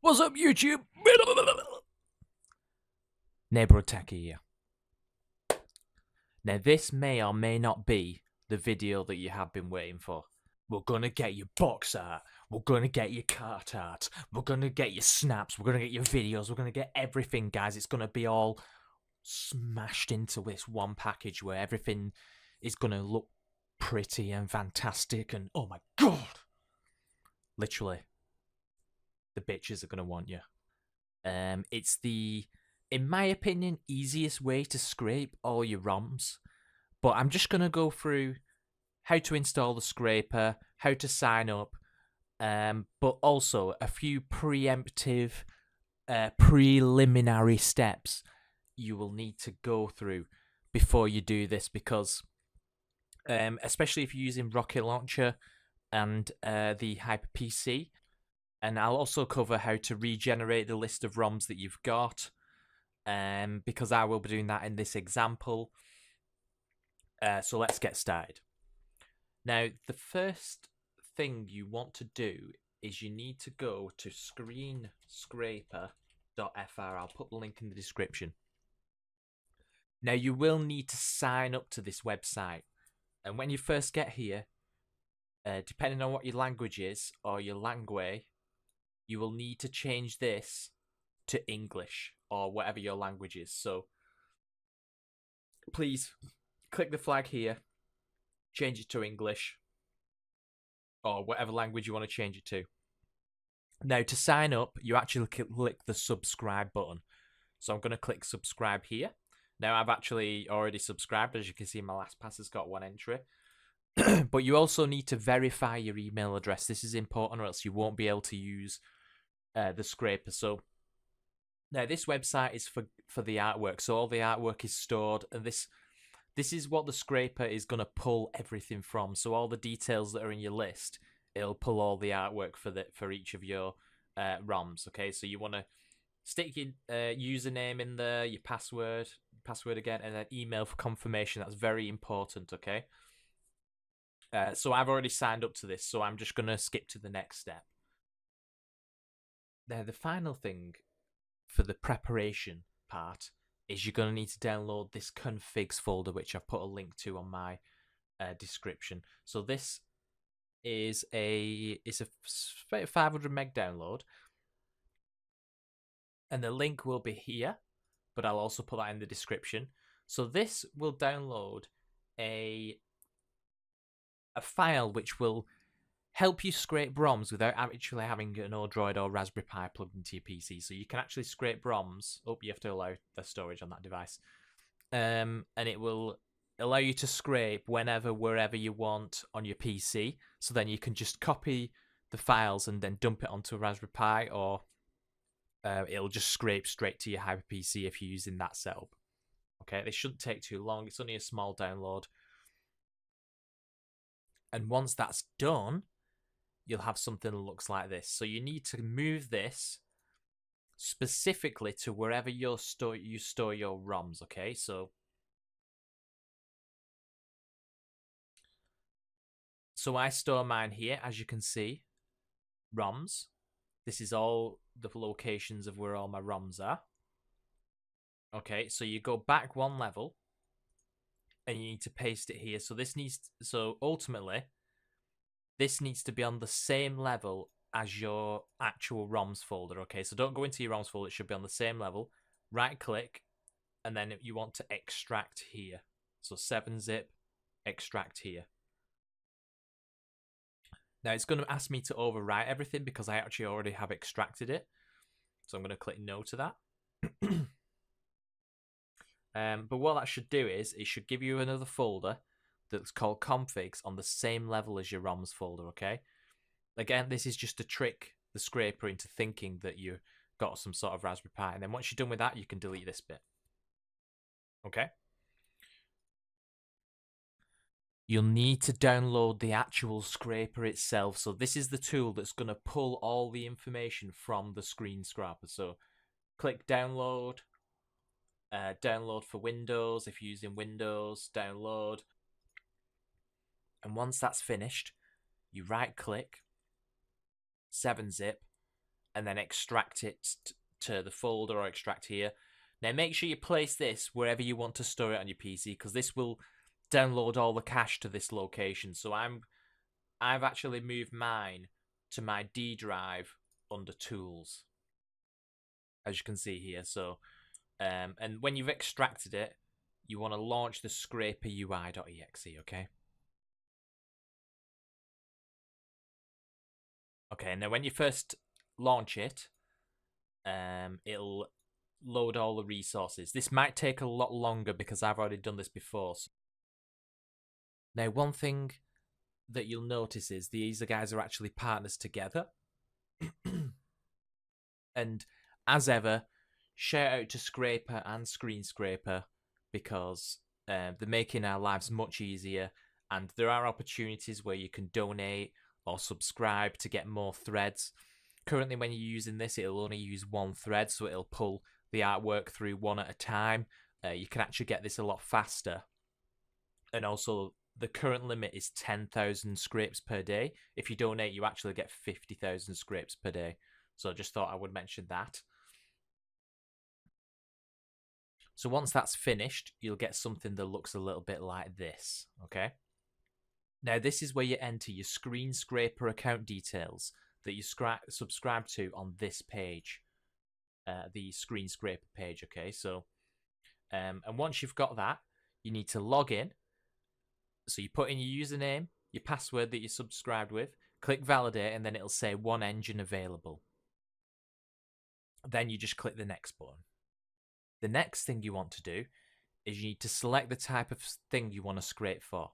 What's up, YouTube? Neighborhood Techie here. Now, this may or may not be the video that you have been waiting for. We're gonna get your box art. We're gonna get your cart art. We're gonna get your snaps. We're gonna get your videos. We're gonna get everything, guys. It's gonna be all smashed into this one package where everything is gonna look pretty and fantastic. And oh my god, literally, the bitches are gonna want you. It's the, in my opinion, easiest way to scrape all your ROMs. But I'm just going to go through how to install the scraper, how to sign up, but also a few preemptive, preliminary steps you will need to go through before you do this, because especially if you're using Rocket Launcher and the HyperPC. And I'll also cover how to regenerate the list of ROMs that you've got, because I will be doing that in this example. So let's get started. Now, the first thing you want to do is you need to go to ScreenScraper.fr. I'll put the link in the description. Now, you will need to sign up to this website. And when you first get here, depending on what your language is or your language, you will need to change this to English or whatever your language is. So please click the flag here, change it to English or whatever language you want to change it to. Now, to sign up, you actually click the subscribe button. So I'm going to click subscribe here. Now, I've actually already subscribed. As you can see, my last pass has got one entry. But you also need to verify your email address. This is important, or else you won't be able to use the scraper. So now this website is for the artwork. So all the artwork is stored, and this is what the scraper is going to pull everything from. So all the details that are in your list, it'll pull all the artwork for each of your ROMs. Okay, so you want to stick your username in there, your password again, and then email for confirmation. That's very important. Okay. So I've already signed up to this, so I'm just going to skip to the next step. Now, the final thing for the preparation part is you're going to need to download this configs folder, which I've put a link to on my description. So this is it's a 500 meg download, and the link will be here, but I'll also put that in the description. So this will download a file which will help you scrape ROMs without actually having an Odroid or Raspberry Pi plugged into your PC. So you can actually scrape ROMs. Oh, you have to allow the storage on that device. And it will allow you to scrape whenever, wherever you want on your PC. So then you can just copy the files and then dump it onto a Raspberry Pi, or it'll just scrape straight to your HyperPC if you're using that setup. Okay, this shouldn't take too long. It's only a small download. And once that's done, you'll have something that looks like this. So you need to move this specifically to wherever you store your ROMs. Okay, so I store mine here, as you can see, ROMs. This is all the locations of where all my ROMs are. Okay, so you go back one level and you need to paste it here. So ultimately, this needs to be on the same level as your actual ROMs folder. Okay, so don't go into your ROMs folder. It should be on the same level. Right click, and then you want to extract here. So 7-zip, extract here. Now it's going to ask me to overwrite everything because I actually already have extracted it. So I'm going to click no to that. But what that should do is it should give you another folder that's called configs on the same level as your ROMs folder. Okay. Again, this is just to trick the scraper into thinking that you got some sort of Raspberry Pi, and then once you're done with that, you can delete this bit. Okay. You'll need to download the actual scraper itself. So this is the tool that's going to pull all the information from the ScreenScraper. So click download. Download for Windows if you're using Windows, download. And once that's finished, you right click, 7-zip, and then extract it to the folder or extract here. Now make sure you place this wherever you want to store it on your PC, because this will download all the cache to this location. So I've actually moved mine to my D drive under Tools, as you can see here. So and when you've extracted it, you want to launch the scraper UI.exe, okay? Okay, now when you first launch it, it'll load all the resources. This might take a lot longer because I've already done this before. Now, one thing that you'll notice is these guys are actually partners together. And as ever, shout out to Scraper and ScreenScraper, because they're making our lives much easier, and there are opportunities where you can donate or subscribe to get more threads. Currently, when you're using this, it'll only use one thread, so it'll pull the artwork through one at a time. You can actually get this a lot faster. And also, the current limit is 10,000 scrapes per day. If you donate, you actually get 50,000 scrapes per day. So I just thought I would mention that. So once that's finished, you'll get something that looks a little bit like this, okay? Now, this is where you enter your ScreenScraper account details that you subscribe to on this page, the ScreenScraper page, okay? So, and once you've got that, you need to log in. So you put in your username, your password that you subscribed with, click validate, and then it'll say one engine available. Then you just click the next button. The next thing you want to do is you need to select the type of thing you want to scrape for.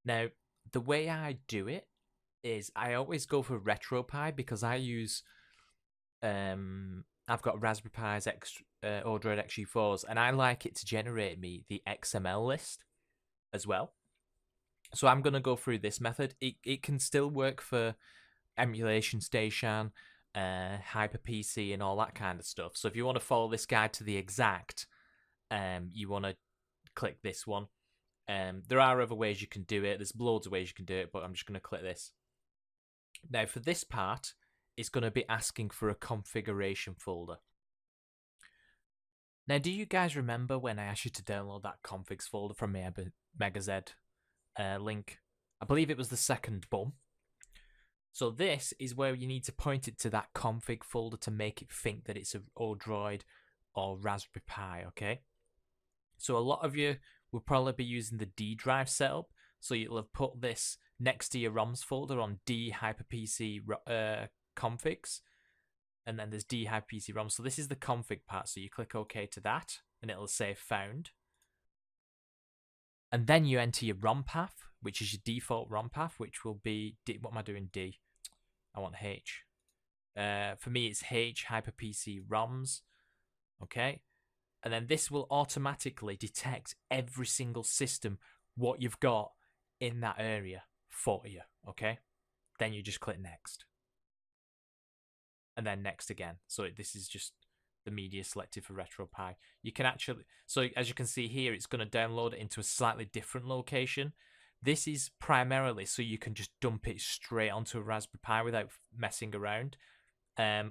Now, the way I do it is I always go for RetroPie, because I use I've got Raspberry Pi's Odroid XG4s, and I like it to generate me the XML list as well. So I'm going to go through this method. It can still work for Emulation Station, HyperPC, and all that kind of stuff. So if you want to follow this guide to the exact, you want to click this one. There are other ways you can do it. There's loads of ways you can do it, but I'm just going to click this. Now, for this part, it's going to be asking for a configuration folder. Now, do you guys remember when I asked you to download that configs folder from my MegaZ link? I believe it was the second bum. So this is where you need to point it to that config folder to make it think that it's an Odroid or Raspberry Pi, okay? So a lot of you will probably be using the D drive setup, so you'll have put this next to your ROMs folder on D HyperPC configs, and then there's D HyperPC ROMs. So this is the config part, so you click OK to that, and it'll say found. And then you enter your ROM path, which is your default ROM path, which will be D. What am I doing? D. I want H. For me, it's H HyperPC ROMs. Okay. And then this will automatically detect every single system, what you've got in that area for you. Okay. Then you just click next. And then next again. So this is just the media selected for RetroPie. You can actually, so as you can see here, it's going to download it into a slightly different location. This is primarily so you can just dump it straight onto a Raspberry Pi without messing around.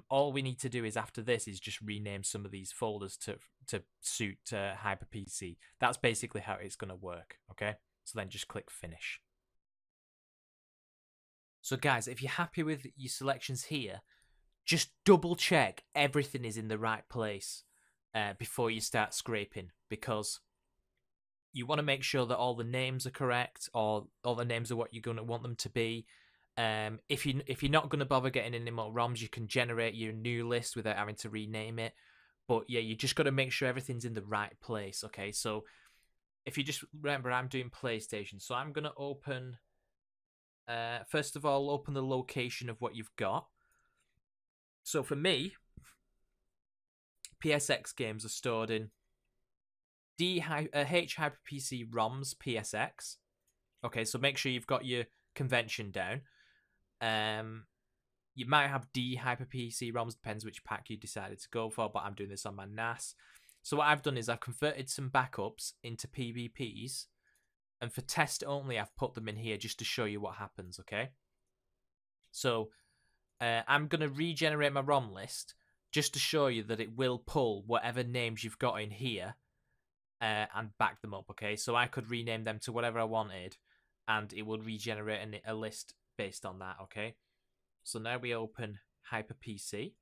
All we need to do is after this is just rename some of these folders to suit HyperPC. That's basically how it's going to work. Okay, so then just click finish. So guys, if you're happy with your selections here, just double check everything is in the right place before you start scraping, because you want to make sure that all the names are correct, or all the names are what you're going to want them to be. If you're not going to bother getting any more ROMs, you can generate your new list without having to rename it. But yeah, you just got to make sure everything's in the right place. Okay, so if you just remember, I'm doing PlayStation, so I'm going to open. First of all, open the location of what you've got. So for me, PSX games are stored in H HyperPC ROMs PSX. Okay, so make sure you've got your convention down. You might have D HyperPC ROMs, depends which pack you decided to go for, but I'm doing this on my NAS. So what I've done is I've converted some backups into PBPs, and for test only, I've put them in here just to show you what happens, okay? So I'm going to regenerate my ROM list just to show you that it will pull whatever names you've got in here and back them up, okay? So I could rename them to whatever I wanted, and it would regenerate a list based on that, okay? So now we open HyperPC.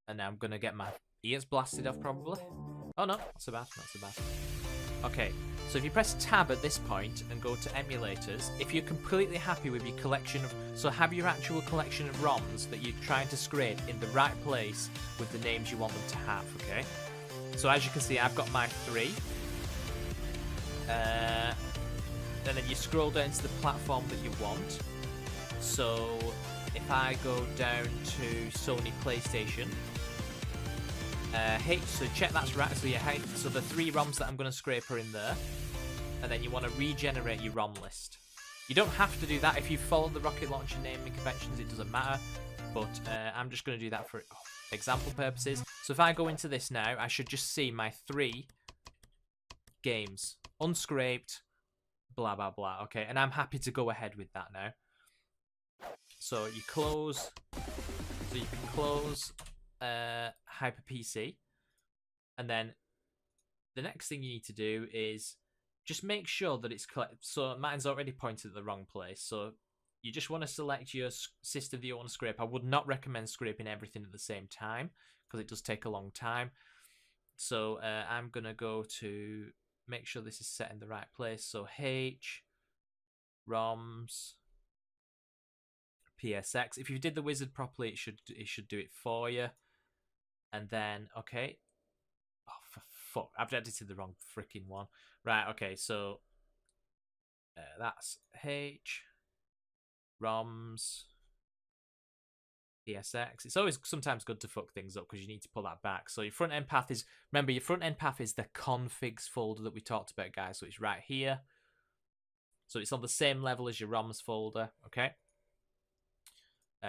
And now I'm going to get my ears blasted off, probably. Oh, no, not so bad, not so bad. Okay, so if you press tab at this point and go to emulators, if you're completely happy with your collection of... So have your actual collection of ROMs that you're trying to scrape in the right place with the names you want them to have, okay? So as you can see, I've got my 3. And then you scroll down to the platform that you want. So if I go down to Sony PlayStation... so check that's right. So the 3 ROMs that I'm going to scrape are in there, and then you want to regenerate your ROM list. You don't have to do that if you follow the rocket launcher naming conventions. It doesn't matter, but I'm just going to do that for example purposes. So if I go into this now, I should just see my 3 games unscraped, blah blah blah. Okay, and I'm happy to go ahead with that now. So you close. So you can close. HyperPC, and then the next thing you need to do is just make sure that it's collected. So mine's already pointed at the wrong place, so you just want to select your system that you want to scrape. I would not recommend scraping everything at the same time because it does take a long time. So I'm gonna go to make sure this is set in the right place. So H ROMs PSX. If you did the wizard properly, it should do it for you. And then, okay. Oh, for fuck. I've edited the wrong freaking one. Right, okay, so that's H, ROMs, PSX. It's always sometimes good to fuck things up because you need to pull that back. So your front end path is, remember, your front end path is the configs folder that we talked about, guys. So it's right here. So it's on the same level as your ROMs folder, okay?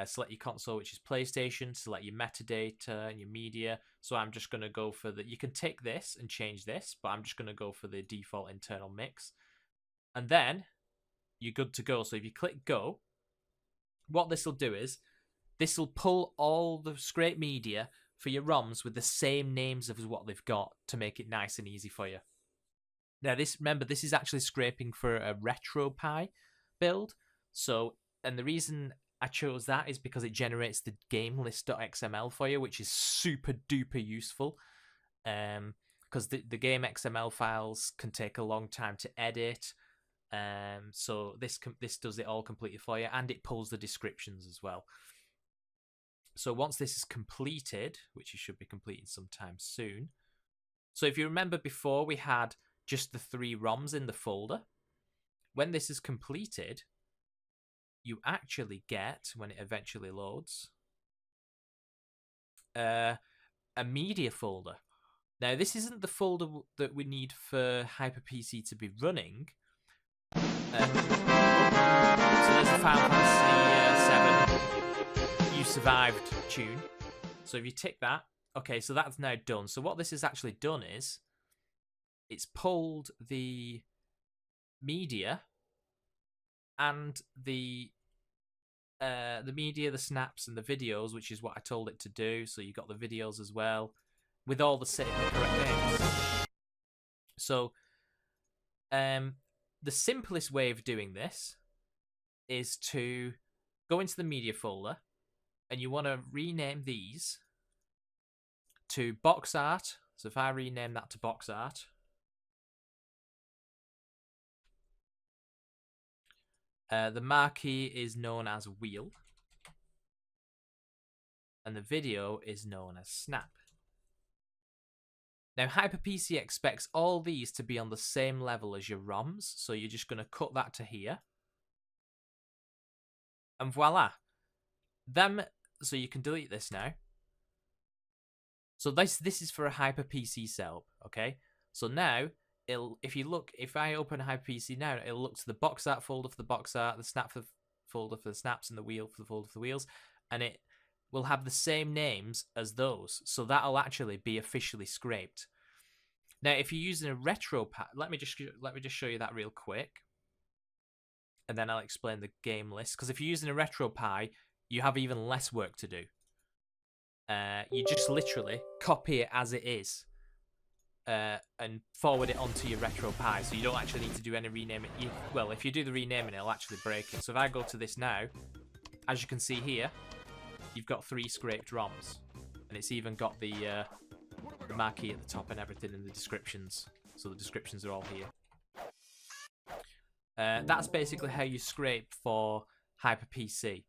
Select your console, which is PlayStation. Select your metadata and your media. So I'm just going to go for the... You can take this and change this, but I'm just going to go for the default internal mix. And then you're good to go. So if you click go, what this will do is this will pull all the scrape media for your ROMs with the same names as what they've got to make it nice and easy for you. Now, remember, this is actually scraping for a RetroPie build. So, and the reason I chose that is because it generates the game list.xml for you, which is super duper useful. Because the game XML files can take a long time to edit. So this does it all completely for you, and it pulls the descriptions as well. So once this is completed, which it should be completed sometime soon. So if you remember before, we had just the 3 ROMs in the folder. When this is completed, you actually get, when it eventually loads, a media folder. Now, this isn't the folder that we need for HyperPC to be running. So there's the Final Fantasy 7 You Survived tune. So if you tick that, okay, so that's now done. So what this has actually done is, it's pulled the media and the media, the snaps, and the videos, which is what I told it to do. So you got the videos as well, with all the correct names. So, the simplest way of doing this is to go into the media folder, and you want to rename these to box art. So if I rename that to box art. The marquee is known as wheel, and the video is known as snap. Now, HyperPC expects all these to be on the same level as your ROMs, so you're just going to cut that to here. And voila. So you can delete this now. So this is for a HyperPC setup, okay? So now, if I open HyperPC now, it'll look to the box art folder for the box art, the snap folder for the snaps, and the wheel for the folder for the wheels, and it will have the same names as those. So that'll actually be officially scraped. Now, if you're using a RetroPie, let me just show you that real quick. and then I'll explain the game list. Because if you're using a RetroPie, you have even less work to do. You just literally copy it as it is and forward it onto your RetroPie, so you don't actually need to do any renaming. Well, if you do the renaming, it'll actually break it. So if I go to this now, as you can see here, you've got 3 scraped ROMs, and it's even got the marquee at the top and everything in the descriptions. So the descriptions are all here. That's basically how you scrape for HyperPC.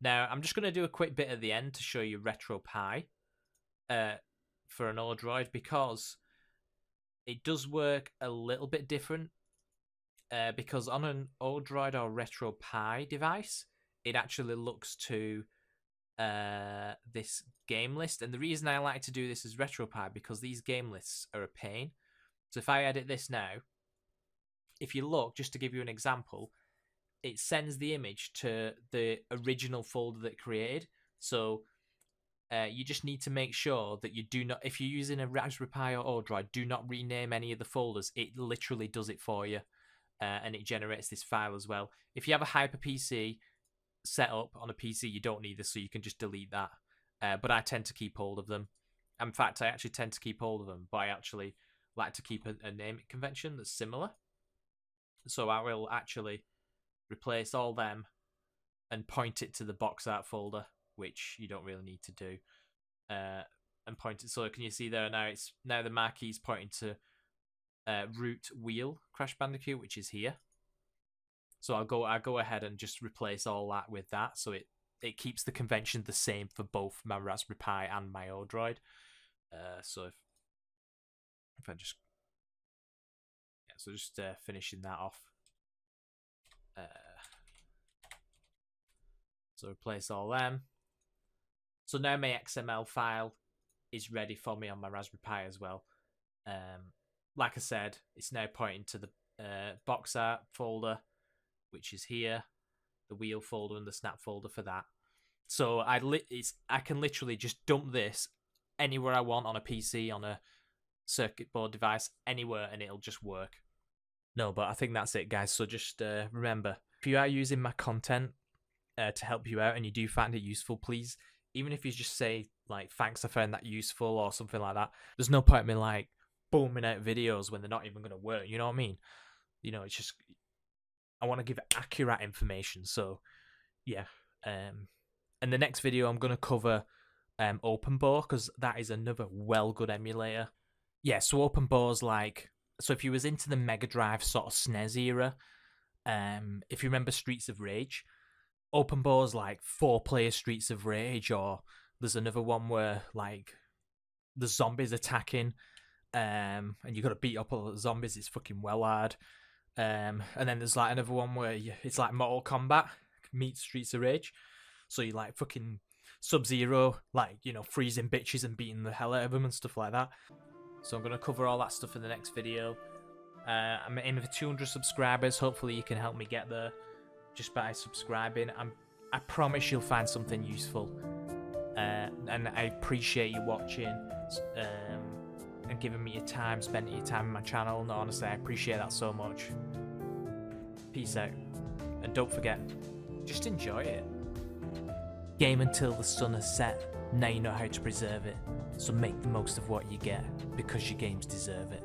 Now, I'm just going to do a quick bit at the end to show you RetroPie for an Odroid, because it does work a little bit different. Because on an Odroid or RetroPie device, it actually looks to this game list. And the reason I like to do this as RetroPie, because these game lists are a pain. So if I edit this now, if you look, just to give you an example, it sends the image to the original folder that it created. So you just need to make sure that you do not, if you're using a Raspberry Pi or Odroid, do not rename any of the folders. It literally does it for you, and it generates this file as well. If you have a HyperPC set up on a PC, you don't need this, so you can just delete that. But I tend to keep hold of them. In fact, I actually tend to keep hold of them, but I actually like to keep a naming convention that's similar. So I will actually replace all them and point it to the box art folder, which you don't really need to do, and point it. So can you see there now the marquee's pointing to root wheel Crash Bandicoot, which is here. So I'll go ahead and just replace all that with that, so it keeps the convention the same for both my Raspberry Pi and my Odroid. So if I just finishing that off. So replace all them. So now my XML file is ready for me on my Raspberry Pi as well. Like I said, it's now pointing to the box art folder, which is here, the wheel folder and the snap folder for that. So I can literally just dump this anywhere I want on a PC, on a circuit board device, anywhere, and it'll just work. No, but I think that's it, guys. So just remember, if you are using my content to help you out and you do find it useful, please, even if you just say, like, thanks, I found that useful or something like that, there's no point in me, like, booming out videos when they're not even going to work, you know what I mean? You know, it's just, I want to give accurate information, so, yeah. And the next video, I'm going to cover OpenBore, because that is another well-good emulator. Yeah, so OpenBore's like, so if you was into the Mega Drive sort of SNES era, if you remember Streets of Rage, OpenBore's like 4-player Streets of Rage, or there's another one where like the zombies attacking, and you got to beat up all the zombies. It's fucking well hard. And then there's like another one where it's like Mortal Kombat meets Streets of Rage. So you like fucking Sub-Zero, like, you know, freezing bitches and beating the hell out of them and stuff like that. So I'm going to cover all that stuff in the next video. I'm aiming for 200 subscribers. Hopefully you can help me get there just by subscribing. I promise you'll find something useful. And I appreciate you watching and giving me your time, spending your time on my channel. No, honestly, I appreciate that so much. Peace out. And don't forget, just enjoy it. Game until the sun has set. Now you know how to preserve it. So make the most of what you get, because your games deserve it.